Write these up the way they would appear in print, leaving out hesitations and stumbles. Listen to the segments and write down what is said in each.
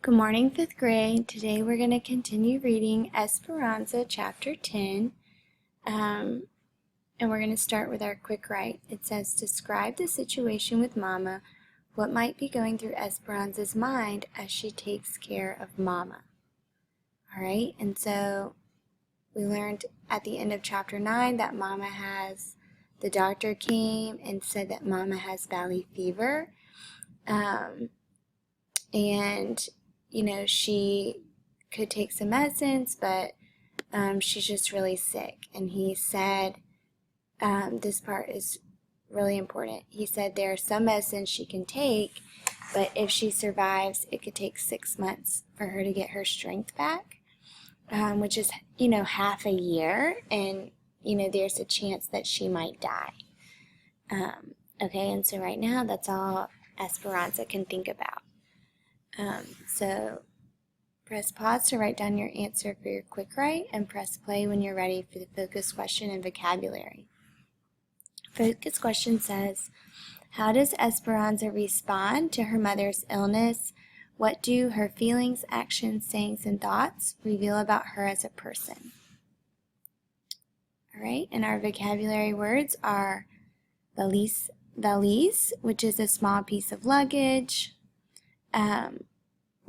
Good morning, 5th grade. Today we're going to continue reading Esperanza chapter 10, and we're going to start with our quick write. It says, describe the situation with Mama. What might be going through Esperanza's mind as she takes care of Mama? All right, and so we learned at the end of chapter 9 that the doctor came and said that Mama has valley fever, and she could take some medicines, but she's just really sick. And he said, this part is really important. He said there are some medicines she can take, but if she survives, it could take 6 months for her to get her strength back, which is, half a year, and, there's a chance that she might die. Okay, and so right now, that's all Esperanza can think about. So press pause to write down your answer for your quick write, and press play when you're ready for the focus question and vocabulary. Focus question says, how does Esperanza respond to her mother's illness? What do her feelings, actions, sayings, and thoughts reveal about her as a person? All right, and our vocabulary words are valise, which is a small piece of luggage,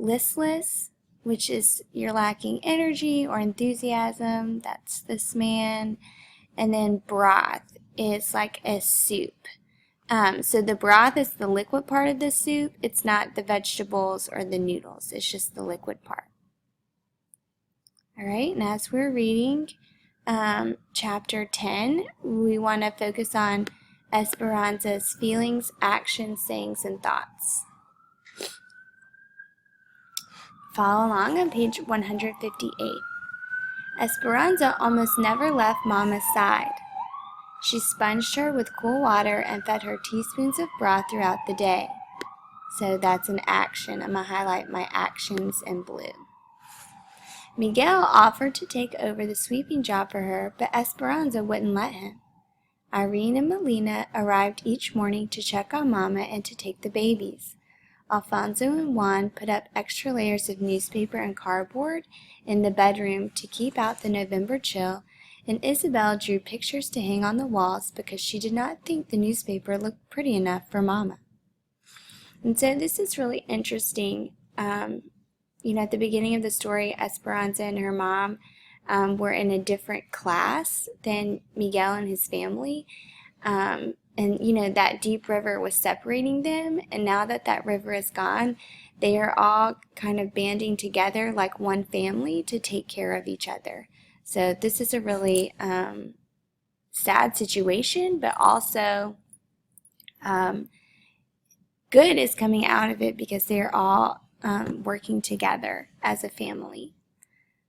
listless, which is you're lacking energy or enthusiasm, that's this man, and then broth is like a soup. So the broth is the liquid part of the soup. It's not the vegetables or the noodles. It's just the liquid part. All right, and as we're reading chapter 10, we want to focus on Esperanza's feelings, actions, sayings, and thoughts. Follow along on page 158. Esperanza almost never left Mama's side. She sponged her with cool water and fed her teaspoons of broth throughout the day. So that's an action. I'm going to highlight my actions in blue. Miguel offered to take over the sweeping job for her, but Esperanza wouldn't let him. Irene and Melina arrived each morning to check on Mama and to take the babies. Alfonso and Juan put up extra layers of newspaper and cardboard in the bedroom to keep out the November chill, and Isabel drew pictures to hang on the walls because she did not think the newspaper looked pretty enough for Mama. And so this is really interesting. At the beginning of the story, Esperanza and her mom were in a different class than Miguel and his family. And, that deep river was separating them, and now that that river is gone, they are all kind of banding together like one family to take care of each other. So this is a really sad situation, but also good is coming out of it because they're all working together as a family.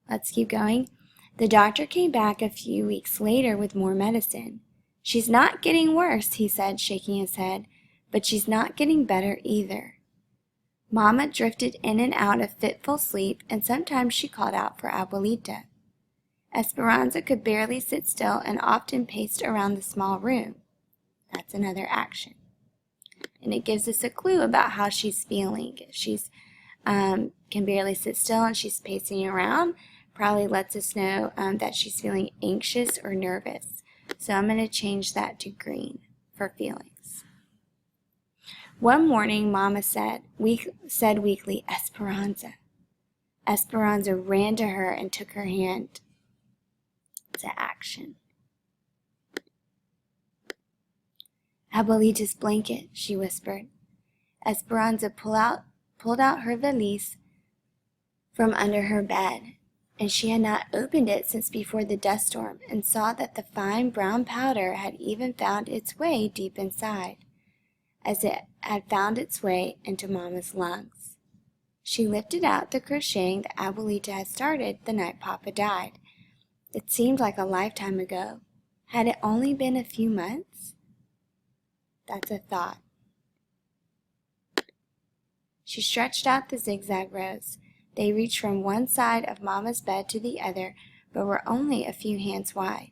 Let's keep going. The doctor came back a few weeks later with more medicine. She's not getting worse, he said, shaking his head, but she's not getting better either. Mama drifted in and out of fitful sleep, and sometimes she called out for Abuelita. Esperanza could barely sit still and often paced around the small room. That's another action. And it gives us a clue about how she's feeling. If she's can barely sit still and she's pacing around, probably lets us know that she's feeling anxious or nervous. So I'm going to change that to green for feelings. One morning, Mama said weakly, Esperanza. Esperanza ran to her and took her hand to action. Abuelita's blanket, she whispered. Esperanza pulled out her valise from under her bed, and she had not opened it since before the dust storm, and saw that the fine brown powder had even found its way deep inside, as it had found its way into Mama's lungs. She lifted out the crocheting that Abuelita had started the night Papa died. It seemed like a lifetime ago. Had it only been a few months? That's a thought. She stretched out the zigzag rows. They reached from one side of Mama's bed to the other, but were only a few hands wide,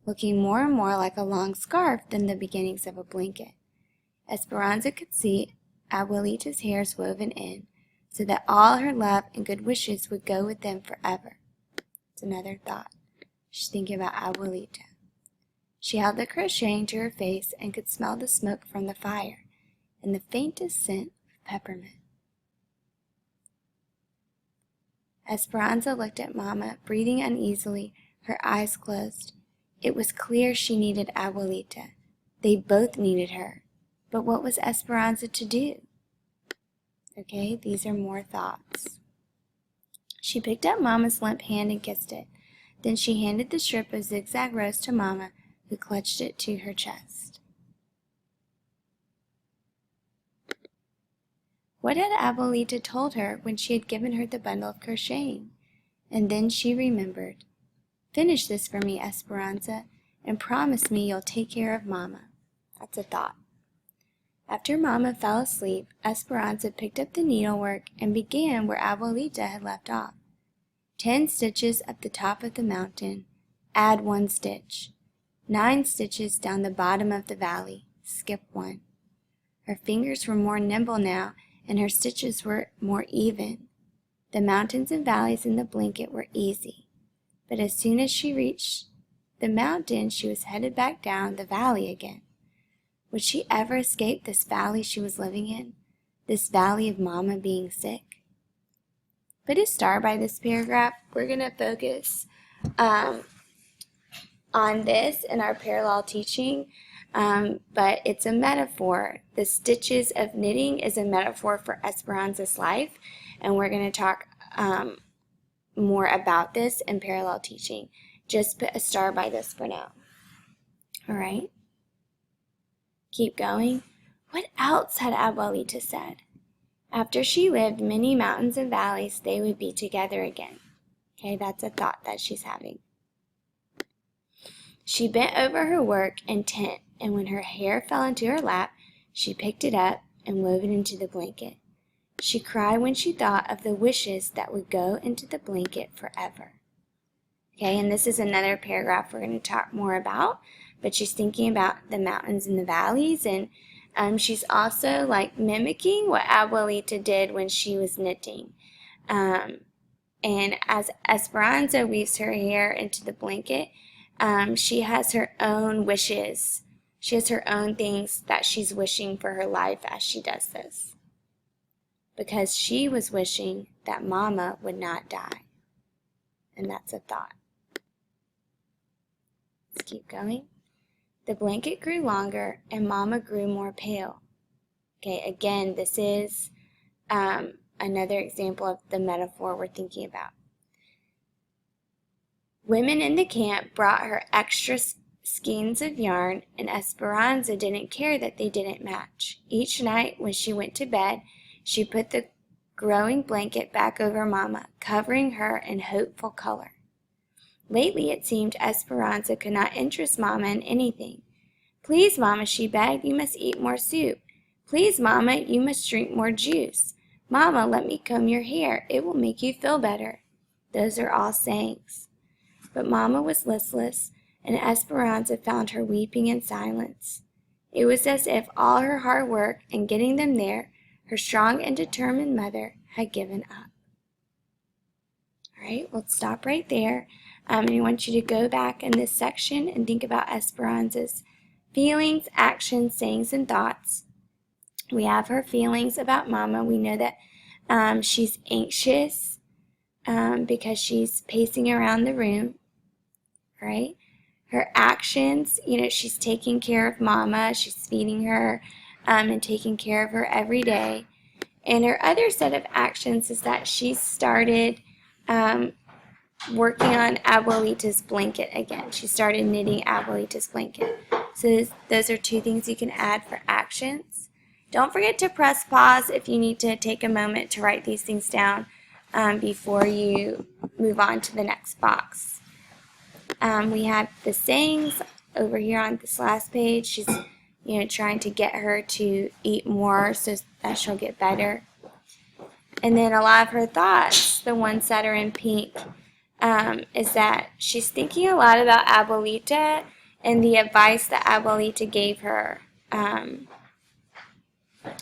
looking more and more like a long scarf than the beginnings of a blanket. Esperanza could see Abuelita's hairs woven in, so that all her love and good wishes would go with them forever. It's another thought. She's thinking about Abuelita. She held the crocheting to her face and could smell the smoke from the fire and the faintest scent of peppermint. Esperanza looked at Mama, breathing uneasily, her eyes closed. It was clear she needed Abuelita. They both needed her. But what was Esperanza to do? Okay, these are more thoughts. She picked up Mama's limp hand and kissed it. Then she handed the strip of zigzag rose to Mama, who clutched it to her chest. What had Abuelita told her when she had given her the bundle of crocheting? And then she remembered. Finish this for me, Esperanza, and promise me you'll take care of Mama. That's a thought. After Mama fell asleep, Esperanza picked up the needlework and began where Abuelita had left off. 10 stitches up the top of the mountain, add 1 stitch. 9 stitches down the bottom of the valley, skip 1. Her fingers were more nimble now, and her stitches were more even. The mountains and valleys in the blanket were easy, but as soon as she reached the mountain, she was headed back down the valley again. Would she ever escape this valley she was living in, this valley of Mama being sick? Put a star by this paragraph. We're going to focus on this in our parallel teaching, but it's a metaphor. The stitches of knitting is a metaphor for Esperanza's life, and we're going to talk more about this in parallel teaching. Just put a star by this for now. All right? Keep going. What else had Abuelita said? After she lived many mountains and valleys, they would be together again. Okay, that's a thought that she's having. She bent over her work and tent, and when her hair fell into her lap, she picked it up and wove it into the blanket. She cried when she thought of the wishes that would go into the blanket forever. Okay, and this is another paragraph we're going to talk more about, but she's thinking about the mountains and the valleys, and she's also like mimicking what Abuelita did when she was knitting. And as Esperanza weaves her hair into the blanket, she has her own wishes. She has her own things that she's wishing for her life as she does this. Because she was wishing that Mama would not die. And that's a thought. Let's keep going. The blanket grew longer and Mama grew more pale. Okay, again, this is another example of the metaphor we're thinking about. Women in the camp brought her extra skeins of yarn, and Esperanza didn't care that they didn't match. Each night when she went to bed, she put the growing blanket back over Mama, covering her in hopeful color. Lately, it seemed Esperanza could not interest Mama in anything. Please, Mama, she begged, you must eat more soup. Please, Mama, you must drink more juice. Mama, let me comb your hair. It will make you feel better. Those are all sayings. But Mama was listless, and Esperanza found her weeping in silence. It was as if all her hard work in getting them there, her strong and determined mother, had given up. All right, we'll stop right there. And I want you to go back in this section and think about Esperanza's feelings, actions, sayings, and thoughts. We have her feelings about Mama. We know that she's anxious because she's pacing around the room, right? Her actions, she's taking care of Mama. She's feeding her and taking care of her every day. And her other set of actions is that she started working on Abuelita's blanket again. She started knitting Abuelita's blanket. So those are 2 things you can add for actions. Don't forget to press pause if you need to take a moment to write these things down before you move on to the next box. We have the sayings over here on this last page. She's trying to get her to eat more so that she'll get better. And then a lot of her thoughts, the ones that are in pink, is that she's thinking a lot about Abuelita and the advice that Abuelita gave her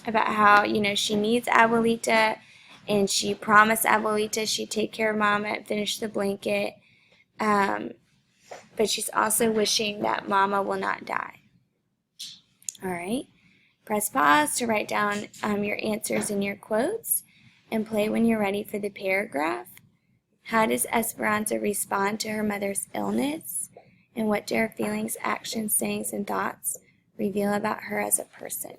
about how, she needs Abuelita And she promised Abuelita she'd take care of Mama and finish the blanket. But she's also wishing that Mama will not die. All right. Press pause to write down your answers and your quotes, and play when you're ready for the paragraph. How does Esperanza respond to her mother's illness? And what do her feelings, actions, sayings, and thoughts reveal about her as a person?